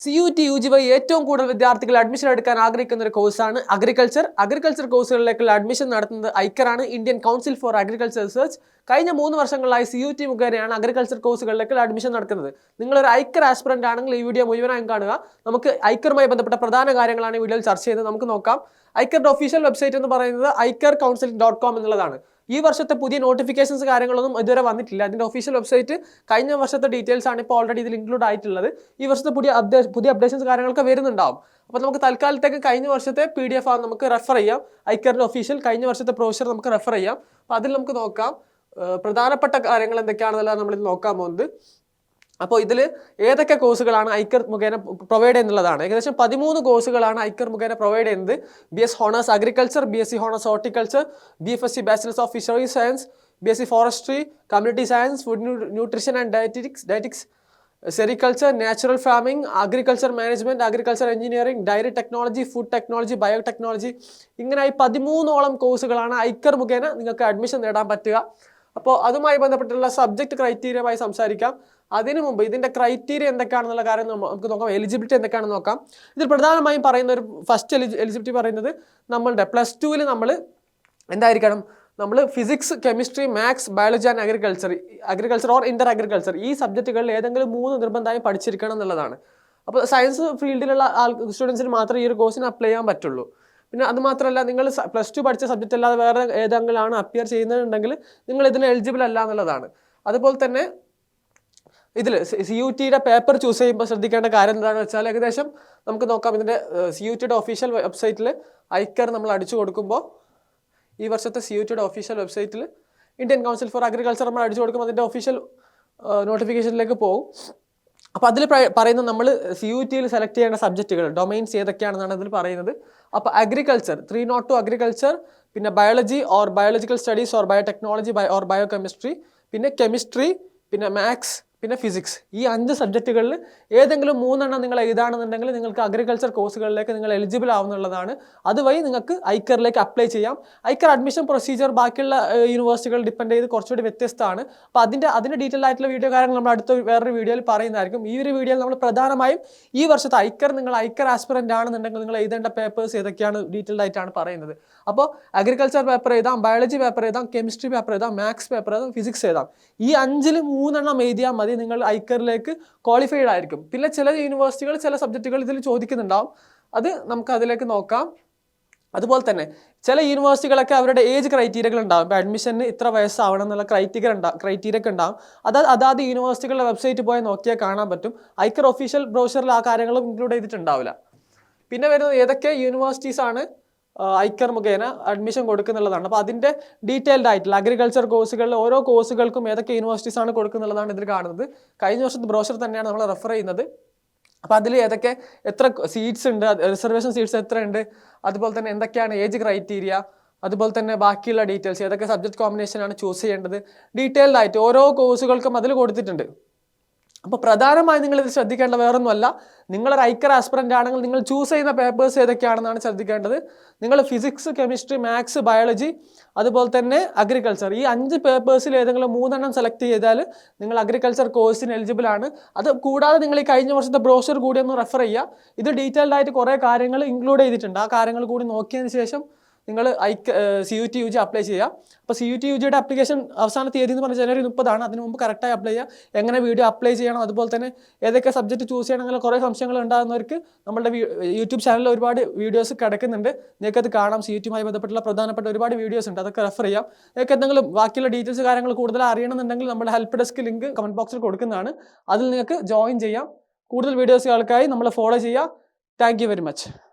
CUT UG വഴി ഏറ്റവും കൂടുതൽ വിദ്യാർത്ഥികൾ അഡ്മിഷൻ എടുക്കാൻ ആഗ്രഹിക്കുന്ന ഒരു കോഴ്സാണ് അഗ്രികൾച്ചർ കോഴ്സുകളിലേക്കുള്ള അഡ്മിഷൻ നടത്തുന്നത് ഐക്കറാണ്, Indian Council for Agriculture Research. കഴിഞ്ഞ 3 വർഷങ്ങളായി CUT മുഖേനയാണ് അഗ്രികൾച്ചർ കോഴ്സുകളിലേക്കുള്ള അഡ്മിഷൻ നടക്കുന്നത്. നിങ്ങളൊരു ഐക്കർ ആസ്പിറന്റ് ആണെങ്കിൽ ഈ വീഡിയോ മുഴുവനായും കാണുക. നമുക്ക് ഐക്കറുമായി ബന്ധപ്പെട്ട പ്രധാന കാര്യങ്ങളാണ് ഈ വീഡിയോയിൽ ചർച്ച ചെയ്യുന്നത്. നമുക്ക് നോക്കാം. ഐക്കറിന്റെ ഒഫീഷ്യൽ വെബ്സൈറ്റ് എന്ന് പറയുന്നത് icarcouncil.com എന്നുള്ളതാണ്. ഈ വർഷത്തെ പുതിയ നോട്ടിഫിക്കേഷൻസ് കാര്യങ്ങളൊന്നും ഇതുവരെ വന്നിട്ടില്ല. അതിന്റെ ഒഫീഷ്യൽ വെബ്സൈറ്റ് കഴിഞ്ഞ വർഷത്തെ ഡീറ്റെയിൽസ് ആണ് ഇപ്പോൾ ഓൾറെഡി ഇതിൽ ഇൻക്ലൂഡ് ആയിട്ടുള്ളത്. ഈ വർഷത്തെ പുതിയ അപ്ഡേഷൻസ് കാര്യങ്ങളൊക്കെ വരുന്നുണ്ടാവും. അപ്പോൾ നമുക്ക് തൽക്കാലത്തേക്ക് കഴിഞ്ഞ വർഷത്തെ PDF ആണ് നമുക്ക് റെഫർ ചെയ്യാം. ഐക്കറിന്റെ ഒഫീഷ്യൽ കഴിഞ്ഞ വർഷത്തെ ബ്രോഷർ നമുക്ക് റെഫർ ചെയ്യാം. അപ്പോൾ അതിൽ നമുക്ക് നോക്കാം പ്രധാനപ്പെട്ട കാര്യങ്ങൾ എന്തൊക്കെയാണെന്നുള്ളത് നമ്മൾ നോക്കാൻ പോകുന്നത്. അപ്പോൾ ഇതിൽ ഏതൊക്കെ കോഴ്സുകളാണ് ഐക്കർ മുഖേന പ്രൊവൈഡ് ചെയ്യുന്നുള്ളതാണ്. ഏകദേശം 13 കോഴ്സുകളാണ് ഐക്കർ മുഖേന പ്രൊവൈഡ് ചെയ്യുന്നത്. BS honours agriculture, BSc honours horticulture, BFSc bachelors of fishery science, BSc forestry, community science, food nutrition and dietetics, sericulture, natural farming, agriculture management, agriculture engineering, dairy technology, food technology, biotechnology, ഇങ്ങനെയായി 13ഓളം കോഴ്സുകളാണ് Iker മുഖേന നിങ്ങൾക്ക് admission നേടാൻ പറ്റുക. അപ്പോൾ അതുമായി ബന്ധപ്പെട്ടുള്ള സബ്ജക്ട് ക്രൈറ്റീരിയമായി സംസാരിക്കാം. അതിനു മുമ്പ് ഇതിന്റെ ക്രൈറ്റീരിയ എന്തൊക്കെയാണെന്നുള്ള കാര്യം നമുക്ക് നോക്കാം. എലിജിബിലിറ്റി എന്തൊക്കെയാണെന്ന് നോക്കാം. ഇതിൽ പ്രധാനമായും പറയുന്ന ഒരു ഫസ്റ്റ് എലിജിബിലിറ്റി പറയുന്നത് നമ്മളുടെ +2 നമ്മൾ എന്തായിരിക്കണം, നമ്മൾ physics, chemistry, maths, biology and agriculture or Inter agriculture ഈ സബ്ജക്റ്റുകളിൽ ഏതെങ്കിലും 3 നിർബന്ധമായും പഠിച്ചിരിക്കണം എന്നുള്ളതാണ്. അപ്പോൾ സയൻസ് ഫീൽഡിലുള്ള സ്റ്റുഡൻസിന് മാത്രമേ ഈ ഒരു കോഴ്സിന് അപ്ലൈ ചെയ്യാൻ പറ്റുള്ളൂ. പിന്നെ അത് മാത്രമല്ല, നിങ്ങൾ +2 പഠിച്ച സബ്ജക്റ്റ് അല്ലാതെ വേറെ ഏതെങ്കിലാണ് അപ്പിയർ ചെയ്യുന്നതെന്നുണ്ടെങ്കിൽ നിങ്ങൾ ഇതിന് എലിജിബിൾ അല്ല എന്നുള്ളതാണ്. അതുപോലെ തന്നെ ഇതിൽ CUTയുടെ പേപ്പർ ചൂസ് ചെയ്യുമ്പോൾ ശ്രദ്ധിക്കേണ്ട കാര്യം എന്താണെന്ന് വെച്ചാൽ, ഏകദേശം നമുക്ക് നോക്കാം. ഇതിൻ്റെ CUTയുടെ ഒഫീഷ്യൽ വെബ്സൈറ്റിൽ ഐക്കർ നമ്മൾ അടിച്ചു കൊടുക്കുമ്പോൾ ഈ വർഷത്തെ CUTയുടെ ഒഫീഷ്യൽ വെബ്സൈറ്റിൽ ഇന്ത്യൻ കൗൺസിൽ ഫോർ അഗ്രികൾച്ചർ നമ്മൾ അടിച്ചു കൊടുക്കുമ്പോൾ അതിൻ്റെ ഒഫീഷ്യൽ നോട്ടിഫിക്കേഷനിലേക്ക് പോകും. അപ്പോൾ അതിൽ പറയുന്നത് നമ്മൾ CUTയിൽ സെലക്ട് ചെയ്യേണ്ട സബ്ജക്റ്റുകൾ ഡൊമൈൻസ് ഏതൊക്കെയാണെന്നാണ് അതിൽ പറയുന്നത്. അപ്പോൾ അഗ്രികൾച്ചർ 302 അഗ്രികൾച്ചർ, പിന്നെ biology or biological studies or biotechnology or biochemistry, പിന്നെ കെമിസ്ട്രി, പിന്നെ മാത്സ്, പിന്നെ ഫിസിക്സ്, ഈ 5 സബ്ജക്റ്റുകളിൽ ഏതെങ്കിലും 3 നിങ്ങൾ എഴുതാണെന്നുണ്ടെങ്കിൽ നിങ്ങൾക്ക് അഗ്രികൾച്ചർ കോഴ്സുകളിലേക്ക് നിങ്ങൾ എലിജിബിൾ ആവുന്നുള്ളതാണ്. അതുവഴി നിങ്ങൾക്ക് ഐക്കറിലേക്ക് അപ്ലൈ ചെയ്യാം. ഐക്കർ അഡ്മിഷൻ പ്രൊസീജിയർ ബാക്കിയുള്ള യൂണിവേഴ്സിറ്റികൾ ഡിപ്പെൻഡ് ചെയ്ത് കുറച്ചുകൂടി വ്യത്യസ്തമാണ്. അപ്പോൾ അതിൻ്റെ ഡീറ്റെയിൽ ആയിട്ടുള്ള വീഡിയോ കാര്യങ്ങൾ നമ്മൾ അടുത്ത വേറൊരു വീഡിയോയിൽ പറയുന്നതായിരിക്കും. ഈ ഒരു വീഡിയോയിൽ നമ്മൾ പ്രധാനമായും ഈ വർഷത്തെ നിങ്ങൾ ഐക്കർ ആസ്പിറന്റ് ആണെന്നുണ്ടെങ്കിൽ നിങ്ങൾ എഴുതേണ്ട പേപ്പേഴ്സ് ഏതൊക്കെയാണ് ഡീറ്റെയിൽഡ് ആയിട്ടാണ് പറയുന്നത്. അപ്പോൾ അഗ്രികൾച്ചർ പേപ്പർ എഴുതാം, ബയോളജി പേപ്പർ എഴുതാം, കെമിസ്ട്രി പേപ്പർ എഴുതാം, മാത്സ് പേപ്പർ എഴുതാം, ഫിസിക്സ് എഴുതാം. ഈ 5-ൽ 3 എഴുതിയാൽ മതി, നിങ്ങൾ ഐക്കറിലേക്ക് ക്വാളിഫൈഡ് ആയിരിക്കും. പിന്നെ ചില യൂണിവേഴ്സിറ്റികൾ ചില സബ്ജക്റ്റുകൾ ഇതിൽ ചോദിക്കുന്നുണ്ടാവും, അത് നമുക്ക് അതിലേക്ക് നോക്കാം. അതുപോലെ തന്നെ ചില യൂണിവേഴ്സിറ്റികളൊക്കെ അവരുടെ ഏജ് ക്രൈറ്റീരിയകൾ ഉണ്ടാവും. ഇപ്പോൾ അഡ്മിഷന് ഇത്ര വയസ്സാവണം എന്നുള്ള ക്രൈറ്റീരിയ ഒക്കെ ഉണ്ടാവും. അതാത് യൂണിവേഴ്സിറ്റികളുടെ വെബ്സൈറ്റ് പോയി നോക്കിയാൽ കാണാൻ പറ്റും. ഐക്കർ ഒഫീഷ്യൽ ബ്രോഷറിൽ ആ കാര്യങ്ങളും ഇൻക്ലൂഡ് ചെയ്തിട്ടുണ്ടാവില്ല. പിന്നെ വരുന്നത് ഏതൊക്കെ യൂണിവേഴ്സിറ്റീസ് ആണ് ഐക്കർ മുഖേന അഡ്മിഷൻ കൊടുക്കുന്നുള്ളതാണ്. അപ്പോൾ അതിൻ്റെ ഡീറ്റെയിൽഡ് ആയിട്ടുള്ള അഗ്രികൾച്ചർ കോഴ്സുകളിൽ ഓരോ കോഴ്സുകൾക്കും ഏതൊക്കെ യൂണിവേഴ്സിറ്റീസ് ആണ് കൊടുക്കുന്നുള്ളതാണ് ഇതിൽ കാണുന്നത്. കഴിഞ്ഞ വർഷത്തെ ബ്രോഷർ തന്നെയാണ് നമ്മൾ റെഫർ ചെയ്യുന്നത്. അപ്പോൾ അതിൽ എത്ര സീറ്റ്സ് ഉണ്ട്, റിസർവേഷൻ സീറ്റ്സ് എത്ര ഉണ്ട്, അതുപോലെ തന്നെ എന്തൊക്കെയാണ് ഏജ് ക്രൈറ്റീരിയ, അതുപോലെ തന്നെ ബാക്കിയുള്ള ഡീറ്റെയിൽസ് ഏതൊക്കെ സബ്ജക്ട് കോമ്പിനേഷനാണ് ചൂസ് ചെയ്യേണ്ടത്, ഡീറ്റെയിൽഡ് ആയിട്ട് ഓരോ കോഴ്സുകൾക്കും അതിൽ കൊടുത്തിട്ടുണ്ട്. അപ്പോൾ പ്രധാനമായും നിങ്ങൾ ഇത് ശ്രദ്ധിക്കേണ്ട വേറൊന്നുമല്ല, നിങ്ങളൊരു ഐക്കർ ആസ്പിറന്റ് ആണെങ്കിൽ നിങ്ങൾ ചൂസ് ചെയ്യുന്ന പേപ്പേഴ്സ് ഏതൊക്കെയാണെന്നാണ് ശ്രദ്ധിക്കേണ്ടത്. നിങ്ങൾ ഫിസിക്സ്, കെമിസ്ട്രി, മാത്സ്, ബയോളജി, അതുപോലെ തന്നെ അഗ്രികൾച്ചർ ഈ 5 പേപ്പേഴ്സിൽ ഏതെങ്കിലും 3 സെലക്ട് ചെയ്താൽ നിങ്ങൾ അഗ്രികൾച്ചർ കോഴ്സിന് എലിജിബിൾ ആണ്. അത് കൂടാതെ നിങ്ങൾ ഈ കഴിഞ്ഞ വർഷത്തെ ബ്രോഷർ കൂടി ഒന്ന് റെഫർ ചെയ്യുക. ഇത് ഡീറ്റെയിൽഡ് ആയിട്ട് കുറേ കാര്യങ്ങൾ ഇൻക്ലൂഡ് ചെയ്തിട്ടുണ്ട്. ആ കാര്യങ്ങൾ കൂടി നോക്കിയതിന് ശേഷം നിങ്ങൾ CUT UG അപ്ലൈ ചെയ്യുക. അപ്പോൾ CUT UGയുടെ ആപ്ലിക്കേഷൻ അവസാന തീയതി എന്ന് പറഞ്ഞാൽ ജനുവരി 30 അതിന് മുമ്പ് കറക്റ്റായി അപ്ലൈ ചെയ്യുക. എങ്ങനെ വീഡിയോ അപ്ലൈ ചെയ്യണം, അതുപോലെ തന്നെ ഏതൊക്കെ സബ്ജക്റ്റ് ചൂസ് ചെയ്യണം, അങ്ങനെ കുറേ സംശയങ്ങൾ ഉണ്ടാകുന്നവർക്ക് നമ്മുടെ യൂട്യൂബ് ചാനലിൽ ഒരുപാട് വീഡിയോസ് കിടക്കുന്നുണ്ട്. നിങ്ങൾക്കത് കാണാം. CUTയുമായി ബന്ധപ്പെട്ടുള്ള പ്രധാനപ്പെട്ട ഒരുപാട് വീഡിയോസ് ഉണ്ട്, അതൊക്കെ റെഫർ ചെയ്യാം. നിങ്ങൾക്ക് എന്തെങ്കിലും ബാക്കിയുള്ള ഡീറ്റെയിൽസ് കാര്യങ്ങൾ കൂടുതൽ അറിയണമെന്നുണ്ടെങ്കിൽ നമ്മുടെ ഹെൽപ്പ് ഡെസ്ക് ലിങ്ക് കമന്റ് ബോക്സിൽ കൊടുക്കുന്നതാണ്. അതിൽ നിങ്ങൾക്ക് ജോയിൻ ചെയ്യാം. കൂടുതൽ വീഡിയോസുകൾക്കായി നമ്മളെ ഫോളോ ചെയ്യുക. Thank you very much.